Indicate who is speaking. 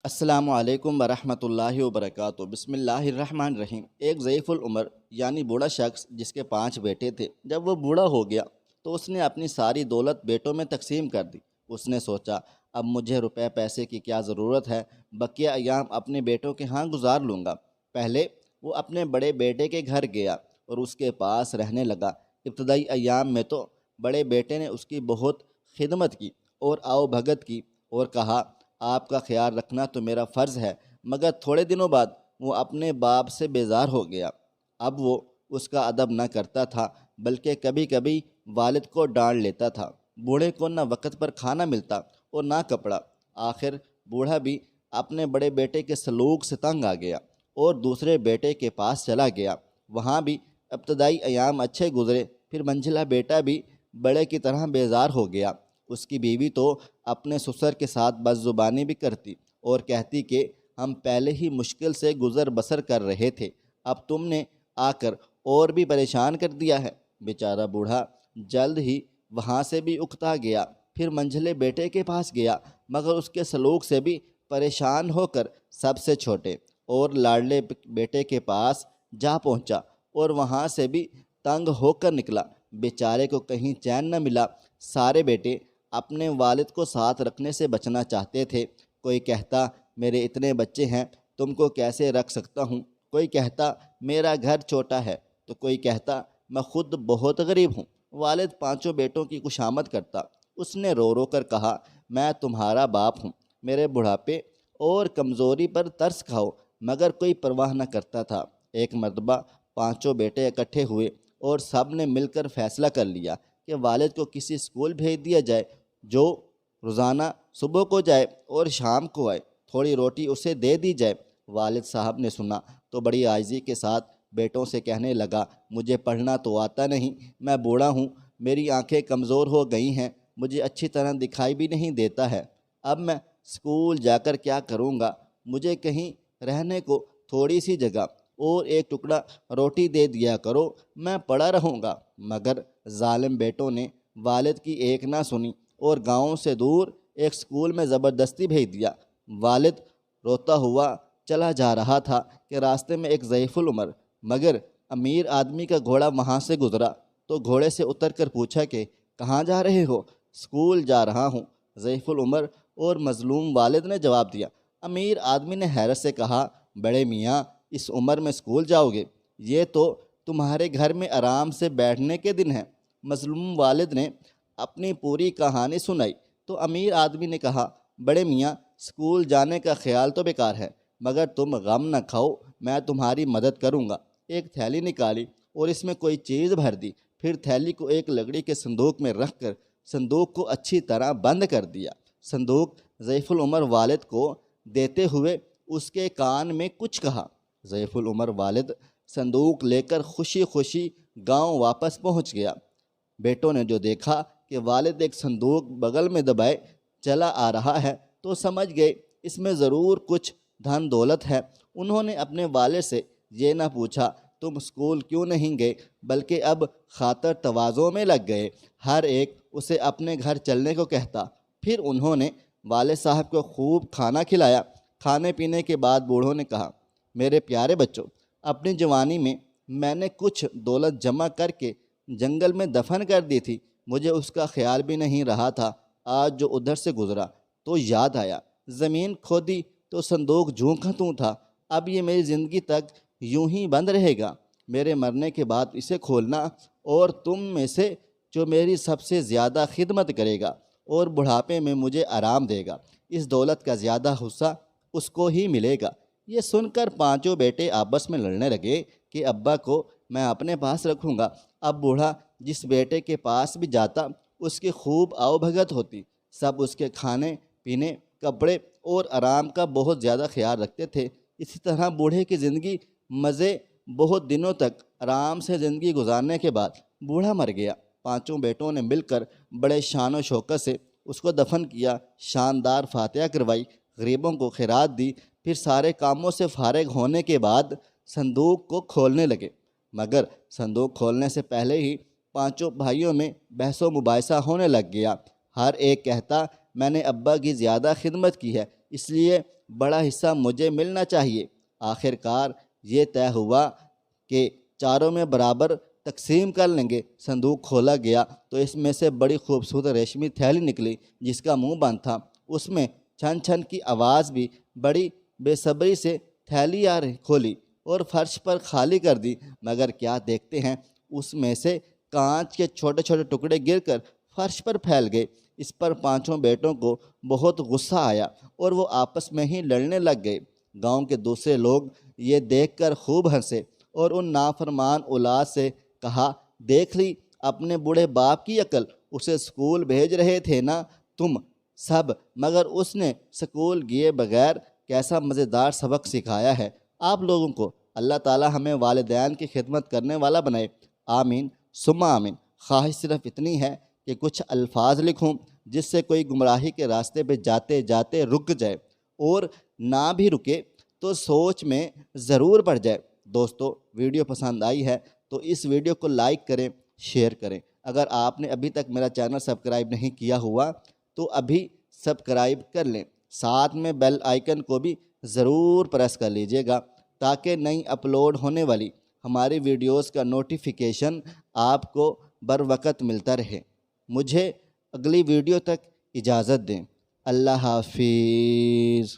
Speaker 1: السلام علیکم ورحمۃ اللہ وبرکاتہ۔ بسم اللہ الرحمن الرحیم۔ ایک ضعیف العمر یعنی بوڑھا شخص جس کے 5 بیٹے تھے، جب وہ بوڑھا ہو گیا تو اس نے اپنی ساری دولت بیٹوں میں تقسیم کر دی۔ اس نے سوچا اب مجھے روپے پیسے کی کیا ضرورت ہے، بقیہ ایام اپنے بیٹوں کے ہاں گزار لوں گا۔ پہلے وہ اپنے بڑے بیٹے کے گھر گیا اور اس کے پاس رہنے لگا۔ ابتدائی ایام میں تو بڑے بیٹے نے اس کی بہت خدمت کی اور آؤ بھگت کی اور کہا آپ کا خیال رکھنا تو میرا فرض ہے، مگر تھوڑے دنوں بعد وہ اپنے باپ سے بیزار ہو گیا۔ اب وہ اس کا ادب نہ کرتا تھا بلکہ کبھی کبھی والد کو ڈانٹ لیتا تھا۔ بوڑھے کو نہ وقت پر کھانا ملتا اور نہ کپڑا۔ آخر بوڑھا بھی اپنے بڑے بیٹے کے سلوک سے تنگ آ گیا اور دوسرے بیٹے کے پاس چلا گیا۔ وہاں بھی ابتدائی ایام اچھے گزرے، پھر منجھلا بیٹا بھی بڑے کی طرح بیزار ہو گیا۔ اس کی بیوی تو اپنے سسر کے ساتھ بد زبانی بھی کرتی اور کہتی کہ ہم پہلے ہی مشکل سے گزر بسر کر رہے تھے، اب تم نے آ کر اور بھی پریشان کر دیا ہے۔ بیچارہ بوڑھا جلد ہی وہاں سے بھی اکتا گیا، پھر منجھلے بیٹے کے پاس گیا، مگر اس کے سلوک سے بھی پریشان ہو کر سب سے چھوٹے اور لاڈلے بیٹے کے پاس جا پہنچا اور وہاں سے بھی تنگ ہو کر نکلا۔ بیچارے کو کہیں چین نہ ملا۔ سارے بیٹے اپنے والد کو ساتھ رکھنے سے بچنا چاہتے تھے۔ کوئی کہتا میرے اتنے بچے ہیں، تم کو کیسے رکھ سکتا ہوں؟ کوئی کہتا میرا گھر چھوٹا ہے، تو کوئی کہتا میں خود بہت غریب ہوں۔ والد 5 بیٹوں کی خوشامد کرتا۔ اس نے رو رو کر کہا میں تمہارا باپ ہوں، میرے بڑھاپے اور کمزوری پر ترس کھاؤ، مگر کوئی پرواہ نہ کرتا تھا۔ ایک مرتبہ 5 بیٹے اکٹھے ہوئے اور سب نے مل کر فیصلہ کر لیا کہ والد کو کسی اسکول بھیج دیا جائے جو روزانہ صبح کو جائے اور شام کو آئے، تھوڑی روٹی اسے دے دی جائے۔ والد صاحب نے سنا تو بڑی عاجزی کے ساتھ بیٹوں سے کہنے لگا مجھے پڑھنا تو آتا نہیں، میں بوڑھا ہوں، میری آنکھیں کمزور ہو گئی ہیں، مجھے اچھی طرح دکھائی بھی نہیں دیتا ہے، اب میں اسکول جا کر کیا کروں گا؟ مجھے کہیں رہنے کو تھوڑی سی جگہ اور ایک ٹکڑا روٹی دے دیا کرو، میں پڑا رہوں گا۔ مگر ظالم بیٹوں نے والد کی ایک نہ سنی اور گاؤں سے دور ایک اسکول میں زبردستی بھیج دیا۔ والد روتا ہوا چلا جا رہا تھا کہ راستے میں ایک ضعیف العمر مگر امیر آدمی کا گھوڑا وہاں سے گزرا تو گھوڑے سے اتر کر پوچھا کہ کہاں جا رہے ہو؟ اسکول جا رہا ہوں، ضعیف العمر اور مظلوم والد نے جواب دیا۔ امیر آدمی نے حیرت سے کہا بڑے میاں اس عمر میں اسکول جاؤ گے؟ یہ تو تمہارے گھر میں آرام سے بیٹھنے کے دن ہیں۔ مظلوم والد نے اپنی پوری کہانی سنائی تو امیر آدمی نے کہا بڑے میاں اسکول جانے کا خیال تو بیکار ہے، مگر تم غم نہ کھاؤ، میں تمہاری مدد کروں گا۔ ایک تھیلی نکالی اور اس میں کوئی چیز بھر دی، پھر تھیلی کو ایک لکڑی کے صندوق میں رکھ کر صندوق کو اچھی طرح بند کر دیا۔ صندوق ضعیف العمر والد کو دیتے ہوئے اس کے کان میں کچھ کہا۔ ضعیف العمر والد صندوق لے کر خوشی خوشی گاؤں واپس پہنچ گیا۔ بیٹوں نے جو دیکھا کہ والد ایک صندوق بغل میں دبائے چلا آ رہا ہے تو سمجھ گئے اس میں ضرور کچھ دھن دولت ہے۔ انہوں نے اپنے والد سے یہ نہ پوچھا تم اسکول کیوں نہیں گئے، بلکہ اب خاطر تواضع میں لگ گئے۔ ہر ایک اسے اپنے گھر چلنے کو کہتا۔ پھر انہوں نے والد صاحب کو خوب کھانا کھلایا۔ کھانے پینے کے بعد بوڑھوں نے کہا میرے پیارے بچوں، اپنی جوانی میں میں نے کچھ دولت جمع کر کے جنگل میں دفن کر دی تھی، مجھے اس کا خیال بھی نہیں رہا تھا۔ آج جو ادھر سے گزرا تو یاد آیا، زمین کھودی تو صندوق جوں کا توں تھا، اب یہ میری زندگی تک یوں ہی بند رہے گا۔ میرے مرنے کے بعد اسے کھولنا اور تم میں سے جو میری سب سے زیادہ خدمت کرے گا اور بڑھاپے میں مجھے آرام دے گا، اس دولت کا زیادہ حصہ اس کو ہی ملے گا۔ یہ سن کر 5 بیٹے آپس میں لڑنے لگے کہ ابا کو میں اپنے پاس رکھوں گا۔ اب بوڑھا جس بیٹے کے پاس بھی جاتا اس کی خوب آؤ بھگت ہوتی، سب اس کے کھانے پینے کپڑے اور آرام کا بہت زیادہ خیال رکھتے تھے۔ اسی طرح بوڑھے کی زندگی مزے بہت دنوں تک آرام سے زندگی گزارنے کے بعد بوڑھا مر گیا۔ 5 بیٹوں نے مل کر بڑے شان و شوکت سے اس کو دفن کیا، شاندار فاتحہ کروائی، غریبوں کو خیرات دی، پھر سارے کاموں سے فارغ ہونے کے بعد صندوق کو کھولنے لگے۔ مگر صندوق کھولنے سے پہلے ہی 5 بھائیوں میں بحث و مباحثہ ہونے لگ گیا۔ ہر ایک کہتا میں نے ابا کی زیادہ خدمت کی ہے، اس لیے بڑا حصہ مجھے ملنا چاہیے۔ آخر کار یہ طے ہوا کہ چاروں میں برابر تقسیم کر لیں گے۔ صندوق کھولا گیا تو اس میں سے بڑی خوبصورت ریشمی تھیلی نکلی جس کا منہ بند تھا۔ اس میں چھن چھن کی آواز بھی بڑی بے صبری سے تھیلی کھولی اور فرش پر خالی کر دی، مگر کیا دیکھتے ہیں اس میں سے کانچ کے چھوٹے چھوٹے ٹکڑے گر کر فرش پر پھیل گئے۔ اس پر پانچوں بیٹوں کو بہت غصہ آیا اور وہ آپس میں ہی لڑنے لگ گئے۔ گاؤں کے دوسرے لوگ یہ دیکھ کر خوب ہنسے اور ان نافرمان اولاد سے کہا، دیکھ لی اپنے بوڑھے باپ کی عقل، اسے اسکول بھیج رہے تھے نا تم سب، مگر اس نے اسکول گئے بغیر کیسا مزیدار سبق سکھایا ہے۔ آپ لوگوں کو اللہ تعالی ہمیں والدین کی خدمت کرنے والا بنائے، آمین ثم آمین۔ خواہش صرف اتنی ہے کہ کچھ الفاظ لکھوں جس سے کوئی گمراہی کے راستے پہ جاتے جاتے رک جائے، اور نہ بھی رکے تو سوچ میں ضرور پڑ جائے۔ دوستو، ویڈیو پسند آئی ہے تو اس ویڈیو کو لائک کریں، شیئر کریں۔ اگر آپ نے ابھی تک میرا چینل سبسکرائب نہیں کیا ہوا تو ابھی سبسکرائب کر لیں، ساتھ میں بیل آئیکن کو بھی ضرور پریس کر لیجئے گا تاکہ نئی اپلوڈ ہونے والی ہماری ویڈیوز کا نوٹیفیکیشن آپ کو بر وقت ملتا رہے۔ مجھے اگلی ویڈیو تک اجازت دیں۔ اللہ حافظ۔